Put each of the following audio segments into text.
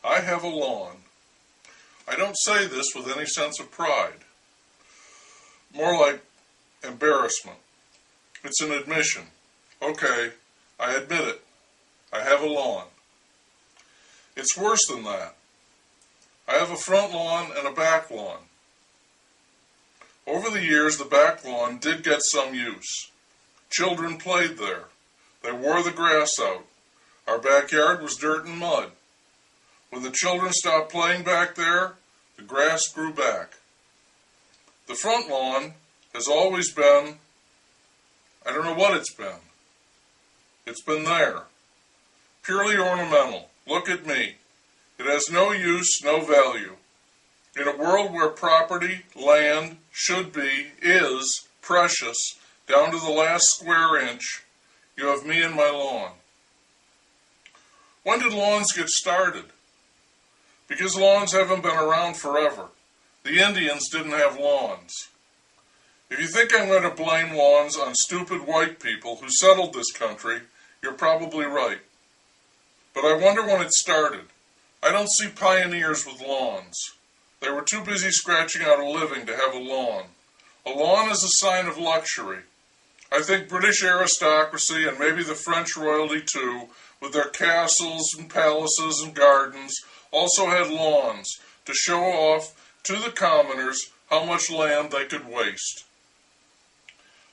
I have a lawn. I don't say this with any sense of pride. More like embarrassment. It's an admission. Okay, I admit it. I have a lawn. It's worse than that. I have a front lawn and a back lawn. Over the years, the back lawn did get some use. Children played there. They wore the grass out. Our backyard was dirt and mud. When the children stopped playing back there, the grass grew back. The front lawn has always been, I don't know what it's been. It's been there. Purely ornamental. Look at me. It has no use, no value. In a world where property, land, should be, is precious, down to the last square inch, you have me and my lawn. When did lawns get started? Because lawns haven't been around forever. The Indians didn't have lawns. If you think I'm going to blame lawns on stupid white people who settled this country, you're probably right. But I wonder when it started. I don't see pioneers with lawns. They were too busy scratching out a living to have a lawn. A lawn is a sign of luxury. I think British aristocracy and maybe the French royalty too, with their castles and palaces and gardens, also had lawns to show off to the commoners how much land they could waste.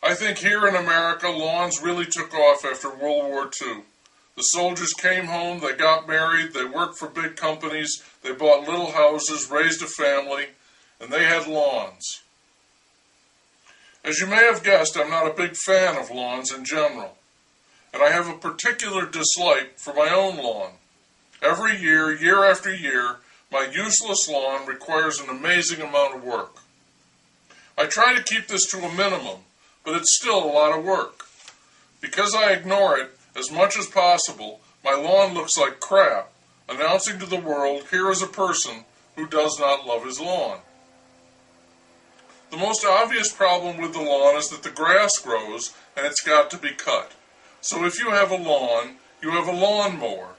I think here in America, lawns really took off after World War II. The soldiers came home, they got married, they worked for big companies, they bought little houses, raised a family, and they had lawns. As you may have guessed, I'm not a big fan of lawns in general, and I have a particular dislike for my own lawn. Every year, year after year, my useless lawn requires an amazing amount of work. I try to keep this to a minimum, but it's still a lot of work. Because I ignore it as much as possible, my lawn looks like crap, announcing to the world, here is a person who does not love his lawn. The most obvious problem with the lawn is that the grass grows and it's got to be cut. So if you have a lawn, you have a lawnmower.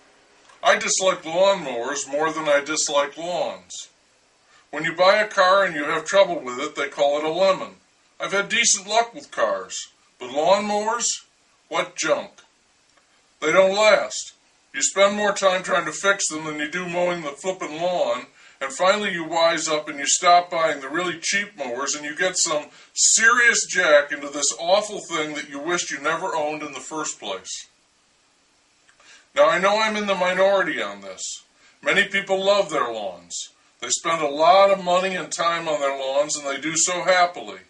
I dislike lawnmowers more than I dislike lawns. When you buy a car and you have trouble with it, they call it a lemon. I've had decent luck with cars, but lawnmowers? What junk. They don't last. You spend more time trying to fix them than you do mowing the flippin' lawn, and finally you wise up and you stop buying the really cheap mowers and you get some serious jack into this awful thing that you wished you never owned in the first place. Now I know I'm in the minority on this. Many people love their lawns. They spend a lot of money and time on their lawns and they do so happily.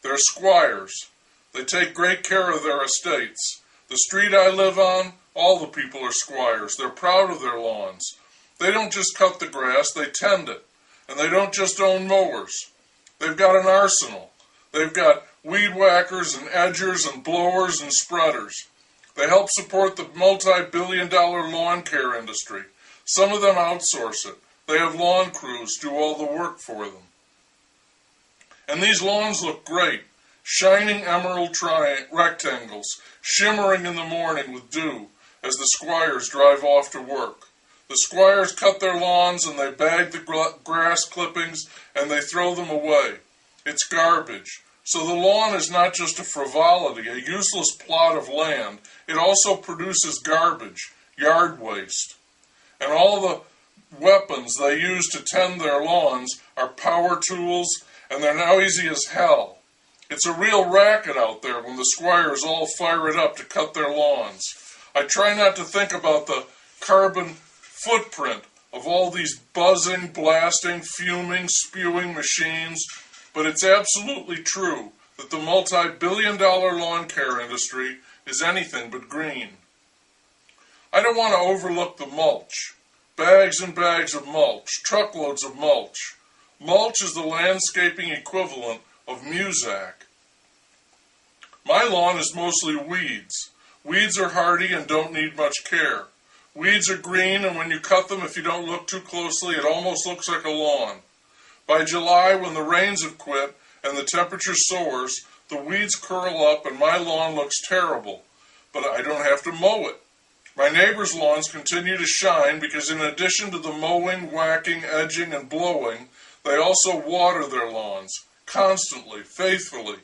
They're squires. They take great care of their estates. The street I live on, all the people are squires. They're proud of their lawns. They don't just cut the grass, they tend it. And they don't just own mowers. They've got an arsenal. They've got weed whackers and edgers and blowers and spreaders. They help support the multi-billion-dollar lawn care industry. Some of them outsource it. They have lawn crews do all the work for them. And these lawns look great. Shining emerald rectangles, shimmering in the morning with dew as the squires drive off to work. The squires cut their lawns and they bag the grass clippings and they throw them away. It's garbage. So the lawn is not just a frivolity, a useless plot of land. It also produces garbage, yard waste. And all the weapons they use to tend their lawns are power tools, and they're noisy as hell. It's a real racket out there when the squires all fire it up to cut their lawns. I try not to think about the carbon footprint of all these buzzing, blasting, fuming, spewing machines, but it's absolutely true that the multi-billion-dollar lawn care industry is anything but green. I don't want to overlook the mulch. Bags and bags of mulch, truckloads of mulch. Mulch is the landscaping equivalent of Muzak. My lawn is mostly weeds. Weeds are hardy and don't need much care. Weeds are green, and when you cut them, if you don't look too closely, it almost looks like a lawn. By July, when the rains have quit and the temperature soars, the weeds curl up and my lawn looks terrible. But I don't have to mow it. My neighbors' lawns continue to shine because in addition to the mowing, whacking, edging, and blowing, they also water their lawns, constantly, faithfully.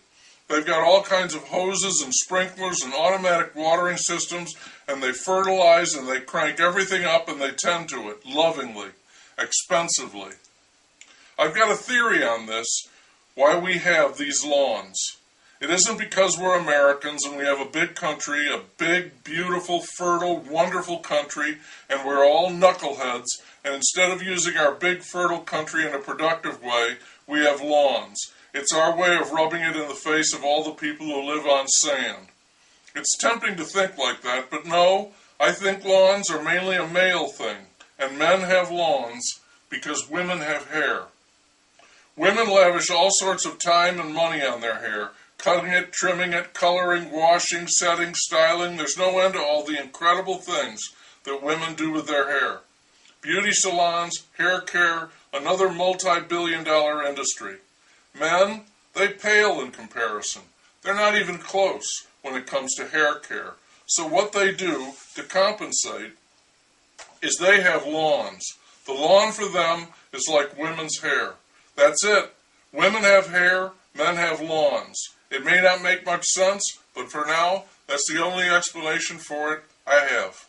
They've got all kinds of hoses and sprinklers and automatic watering systems, and they fertilize and they crank everything up and they tend to it, lovingly, expensively. I've got a theory on this, why we have these lawns. It isn't because we're Americans and we have a big country, a big, beautiful, fertile, wonderful country, and we're all knuckleheads, and instead of using our big, fertile country in a productive way, we have lawns. It's our way of rubbing it in the face of all the people who live on sand. It's tempting to think like that, but no, I think lawns are mainly a male thing, and men have lawns because women have hair. Women lavish all sorts of time and money on their hair, cutting it, trimming it, coloring, washing, setting, styling. There's no end to all the incredible things that women do with their hair. Beauty salons, hair care, another multi-billion-dollar industry. Men, they pale in comparison. They're not even close when it comes to hair care. So what they do to compensate is they have lawns. The lawn for them is like women's hair. That's it. Women have hair, men have lawns. It may not make much sense, but for now, that's the only explanation for it I have.